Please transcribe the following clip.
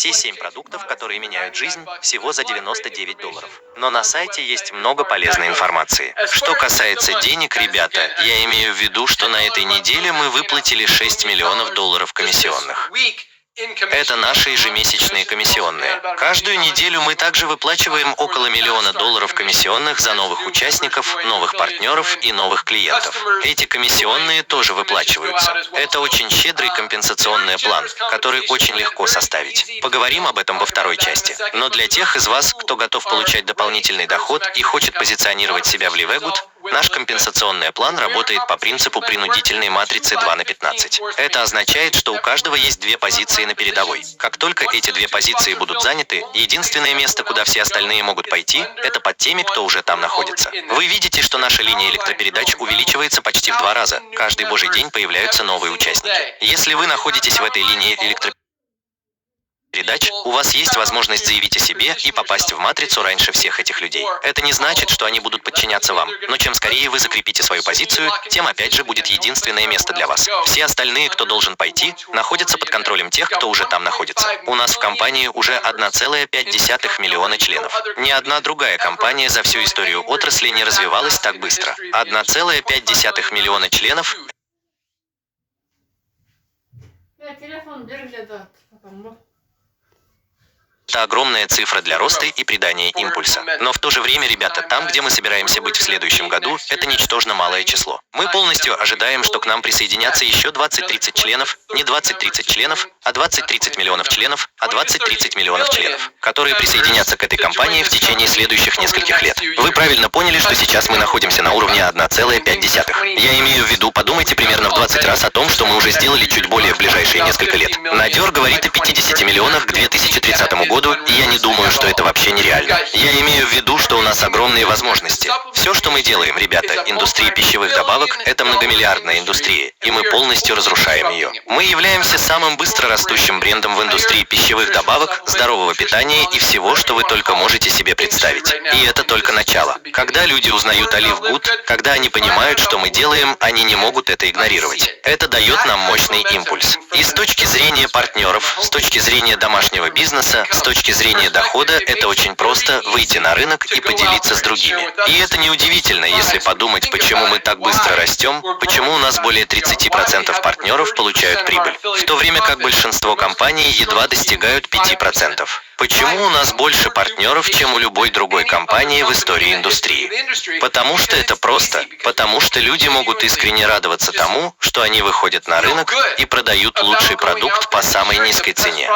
Все 7 продуктов, которые меняют жизнь, всего за $99. Но на сайте есть много полезной информации. Что касается денег, ребята, я имею в виду, что на этой неделе мы выплатили $6 миллионов комиссионных. Это наши ежемесячные комиссионные. Каждую неделю мы также выплачиваем около $1 миллиона комиссионных за новых участников, новых партнеров и новых клиентов. Эти комиссионные тоже выплачиваются. Это очень щедрый компенсационный план, который очень легко составить. Поговорим об этом во второй части. Но для тех из вас, кто готов получать дополнительный доход и хочет позиционировать себя в Livegood, наш компенсационный план работает по принципу принудительной матрицы 2/15. Это означает, что у каждого есть 2 позиции на передовой. Как только эти 2 позиции будут заняты, единственное место, куда все остальные могут пойти, это под теми, кто уже там находится. Вы видите, что наша линия электропередач увеличивается почти в 2 раза. Каждый божий день появляются новые участники. Если вы находитесь в этой линии электропередач, у вас есть возможность заявить о себе и попасть в матрицу раньше всех этих людей. Это не значит, что они будут подчиняться вам, но чем скорее вы закрепите свою позицию, тем опять же будет единственное место для вас. Все остальные, кто должен пойти, находятся под контролем тех, кто уже там находится. У нас в компании уже 1,5 миллиона членов. Ни одна другая компания за всю историю отрасли не развивалась так быстро. 1,5 миллиона членов. Это огромная цифра для роста и придания импульса. Но в то же время, ребята, там, где мы собираемся быть в следующем году, это ничтожно малое число. Мы полностью ожидаем, что к нам присоединятся еще 20-30 членов, не 20-30 членов, а 20-30 миллионов членов, а 20-30 миллионов членов, которые присоединятся к этой компании в течение следующих нескольких лет. Вы правильно поняли, что сейчас мы находимся на уровне 1,5. Я имею в виду, подумайте примерно в 20 раз о том, что мы уже сделали чуть более в ближайшие несколько лет. Надер говорит о 50 миллионах к 2030 году, и я не думаю, что это вообще нереально. Я имею в виду, что у нас огромные возможности. Все, что мы делаем, ребята, индустрия пищевых добавок – это многомиллиардная индустрия, и мы полностью разрушаем ее. Мы являемся самым быстро растущим брендом в индустрии пищевых добавок, здорового питания и всего, что вы только можете себе представить. И это только начало. Когда люди узнают о Livegood, когда они понимают, что мы делаем, они не могут это игнорировать. Это дает нам мощный импульс. И с точки зрения партнеров, с точки зрения домашнего бизнеса, с точки зрения дохода, это очень просто выйти на рынок и поделиться с другими. И это неудивительно, если подумать, почему мы так быстро растем, почему у нас более 30% партнеров получают прибыль, в то время как большинство компаний едва достигают 5%. Почему у нас больше партнеров, чем у любой другой компании в истории индустрии? Потому что это просто. Потому что люди могут искренне радоваться тому, что они выходят на рынок и продают лучший продукт по самой низкой цене.